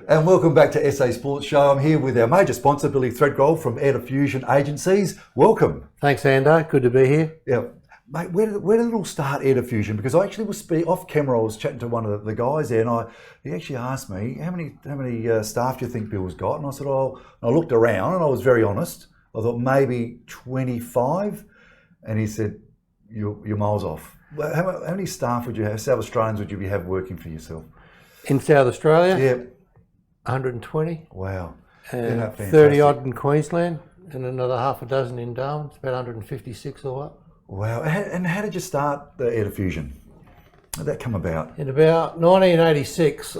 And welcome back to SA Sports Show. I'm here with our major sponsor, Bill Threadgold from Air Diffusion Agencies. Welcome. Thanks, Ando. Good to be here. Yeah. Mate, where did it all start, Air Diffusion? Because I actually was off camera. I was chatting to one of the guys there, and he actually asked me how many staff do you think Bill's got? And I said, I looked around, and I was very honest. I thought maybe 25, and he said, "You're miles off." Well, how many staff would you have? South Australians would you have working for yourself? In South Australia? Yeah. 120. Wow. And 30 odd in Queensland, and another half a dozen in Darwin. It's about 156 or what. Wow. And how did you start the Air Diffusion? How did that come about? In about 1986,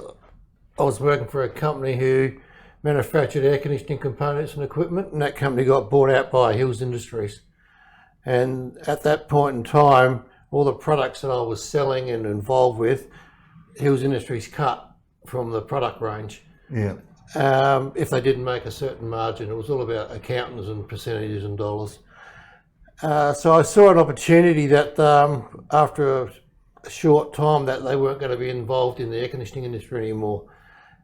I was working for a company who manufactured air conditioning components and equipment, and that company got bought out by Hills Industries. And at that point in time, all the products that I was selling and involved with, Hills Industries cut from the product range. Yeah. If they didn't make a certain margin. It was all about accountants and percentages and dollars. So I saw an opportunity that after a short time that they weren't going to be involved in the air conditioning industry anymore.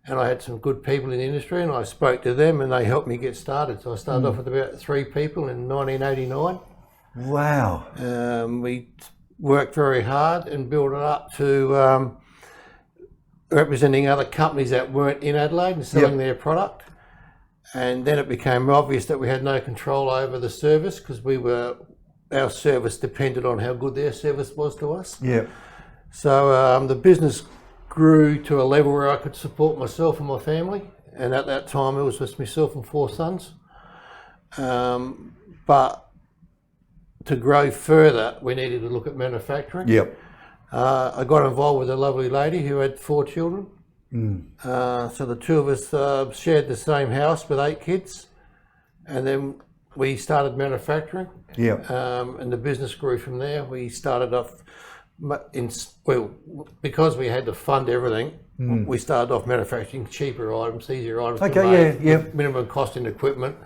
And I had some good people in the industry, and I spoke to them and they helped me get started. So I started off with about 3 people in 1989. Wow. We worked very hard and built it up to representing other companies that weren't in Adelaide and selling their product. And then it became obvious that we had no control over the service because our service depended on how good their service was to us. Yeah. So the business grew to a level where I could support myself and my family. And at that time it was just myself and 4 sons. But to grow further, we needed to look at manufacturing. Yep. I got involved with a lovely lady who had 4 children. So the 2 of us shared the same house with 8 kids, and then we started manufacturing. Yeah. And the business grew from there. We started off because we had to fund everything. We started off manufacturing cheaper items, easier items. Okay. Yeah. Minimum cost in equipment.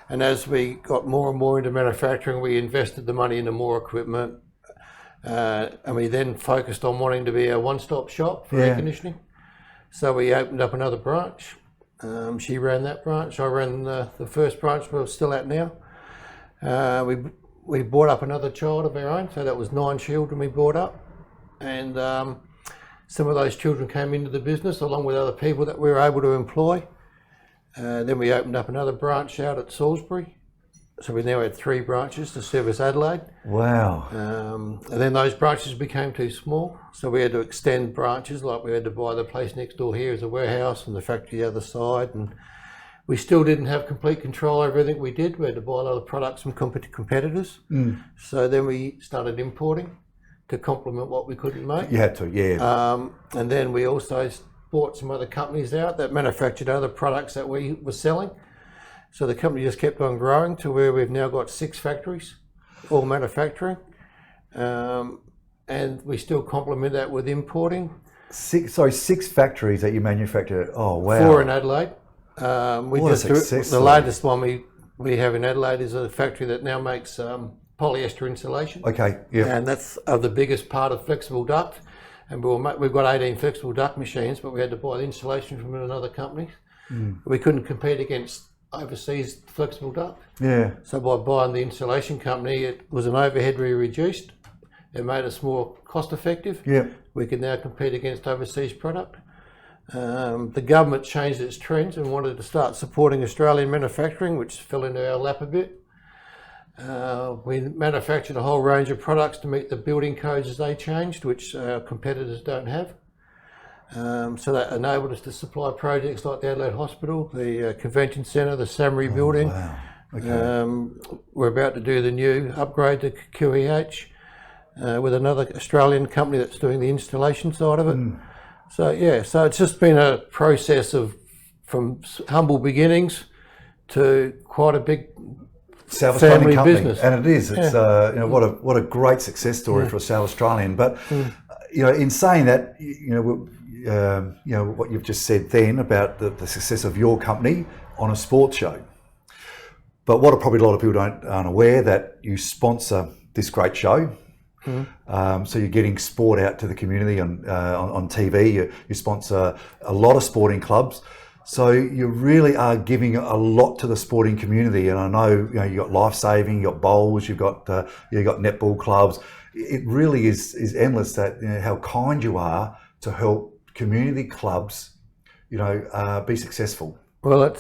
And as we got more and more into manufacturing, we invested the money into more equipment. And we then focused on wanting to be a one-stop shop for air conditioning. So we opened up another branch. She ran that branch. I ran the first branch we're still at now. We brought up another child of our own, so that was 9 children we brought up. And some of those children came into the business along with other people that we were able to employ. Then we opened up another branch out at Salisbury. So we now had 3 branches to service Adelaide. Wow. And then those branches became too small. So we had to extend branches, like we had to buy the place next door here as a warehouse and the factory the other side. And we still didn't have complete control over everything we did. We had to buy a lot of products from competitors. So then we started importing to complement what we couldn't make. You had to, yeah. And then we also bought some other companies out that manufactured other products that we were selling. So the company just kept on growing to where we've now got 6 factories, all manufacturing. And we still complement that with importing. 6 factories that you manufacture. Oh, wow. 4 in Adelaide. What a success the latest one we have in Adelaide is a factory that now makes polyester insulation. Okay, yeah. And that's the biggest part of flexible duct. And we've got 18 flexible duct machines, but we had to buy the insulation from another company. We couldn't compete against overseas flexible duct. Yeah. So by buying the insulation company, it was an overhead we reduced. It made us more cost effective. Yeah. We can now compete against overseas product. The government changed its trends and wanted to start supporting Australian manufacturing, which fell into our lap a bit. We manufactured a whole range of products to meet the building codes as they changed, which our competitors don't have. So that enabled us to supply projects like the Adelaide Hospital, the Convention Centre, the Samry building. Wow. Okay. We're about to do the new upgrade to QEH with another Australian company that's doing the installation side of it. So it's just been a process from humble beginnings to quite a big South Australian family company, business. and it is. It's what a great success story for a South Australian. But in saying that, what you've just said then about the success of your company on a sports show. But what probably a lot of people aren't aware that you sponsor this great show. So you're getting sport out to the community on TV. You sponsor a lot of sporting clubs. So you really are giving a lot to the sporting community, and I know you got life saving, you got bowls, you've got netball clubs. It really is endless that how kind you are to help community clubs, be successful. Well,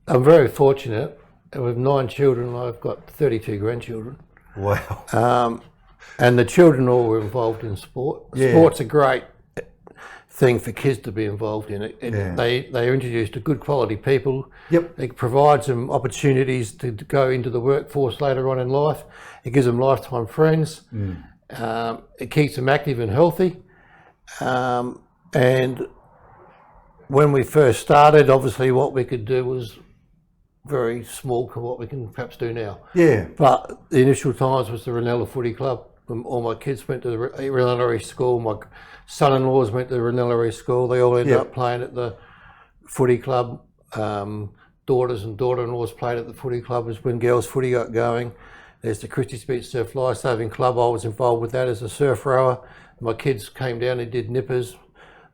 I'm very fortunate. With 9 children, I've got 32 grandchildren. Wow. And the children all were involved in sport. Yeah. Sport's a great thing for kids to be involved in. They are introduced to good quality people. Yep. It provides them opportunities to go into the workforce later on in life. It gives them lifetime friends. It keeps them active and healthy. And when we first started, obviously what we could do was very small to what we can perhaps do now. Yeah. But the initial times was the Ranella Footy Club. All my kids went to the Ranella East School. My son-in-laws went to the Ranella East School. They all ended up playing at the footy club. Daughters and daughter-in-laws played at the footy club as when girls footy got going. There's the Christie's Beach Surf Lifesaving Club. I was involved with that as a surf rower. My kids came down and did nippers.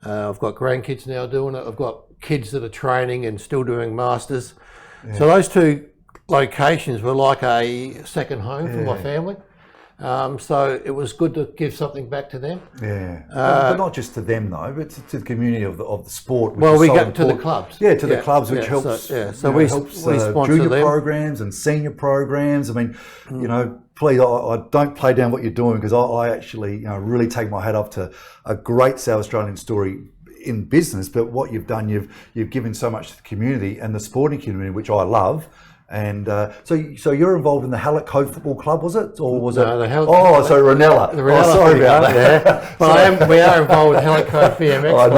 I've got grandkids now doing it. I've got kids that are training and still doing masters. Yeah. So those 2 locations were like a second home for my family. So it was good to give something back to them. Yeah, but not just to them though, but to the community of the sport. Well, we get to the clubs. Yeah, to the clubs, which helps. So we sponsor junior them. programs and senior programs. I mean, please, I don't play down what you're doing, because I actually, really take my hat off to a great South Australian story in business. But what you've done, you've given so much to the community and the sporting community, which I love. And so you're involved in the Hallett Cove Football Club, was it, or was it? Ranella. Sorry about that. Yeah. Well, we are involved with Hallett Cove BMX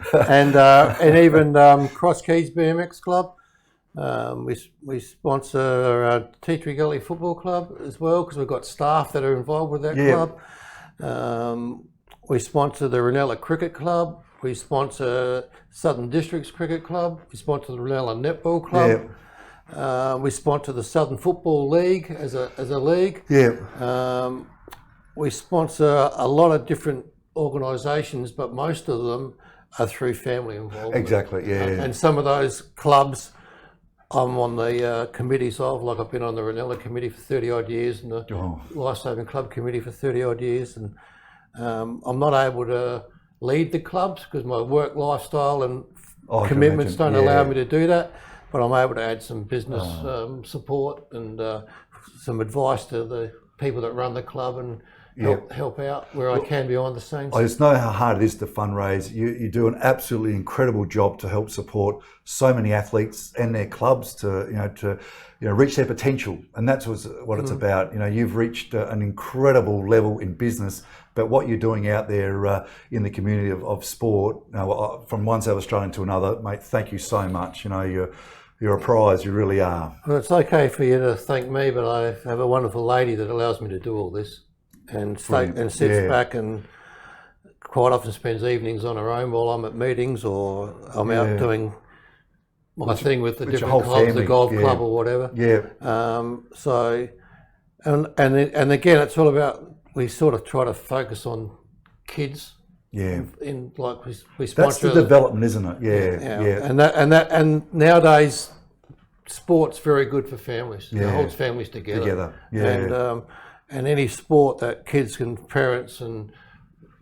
Club, and even Cross Keys BMX Club. We sponsor Tea Tree Gully Football Club as well, because we've got staff that are involved with that club. We sponsor the Ranella Cricket Club. We sponsor Southern Districts Cricket Club. We sponsor the Ranella Netball Club. We sponsor the Southern Football League as a league. We sponsor a lot of different organisations, but most of them are through family involvement. Exactly, And some of those clubs I'm on the committees of, like I've been on the Ranella committee for 30 odd years and the Lifesaving Club committee for 30 odd years. And I'm not able to lead the clubs because my work lifestyle and commitments don't allow me to do that. But I'm able to add some business support and some advice to the people that run the club and help out where I can behind the scenes. I just know how hard it is to fundraise. You do an absolutely incredible job to help support so many athletes and their clubs to reach their potential, and that's what it's about. You've reached an incredible level in business, but what you're doing out there in the community of sport, from one South Australian to another, mate, thank you so much. You're a prize, you really are. Well, it's okay for you to thank me, but I have a wonderful lady that allows me to do all this and sits back and quite often spends evenings on her own while I'm at meetings or I'm out doing my thing with the different clubs, family, the golf club or whatever. And again, it's all about, we sort of try to focus on kids. In like we sponsor. That's the development, isn't it? And nowadays, sport's very good for families. It holds families together. And any sport that kids and parents and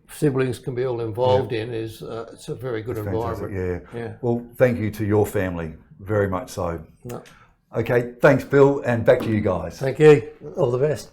siblings can be all involved in is it's a very good environment. Well, thank you to your family, very much so. Okay, thanks, Bill, and back to you guys. Thank you. All the best.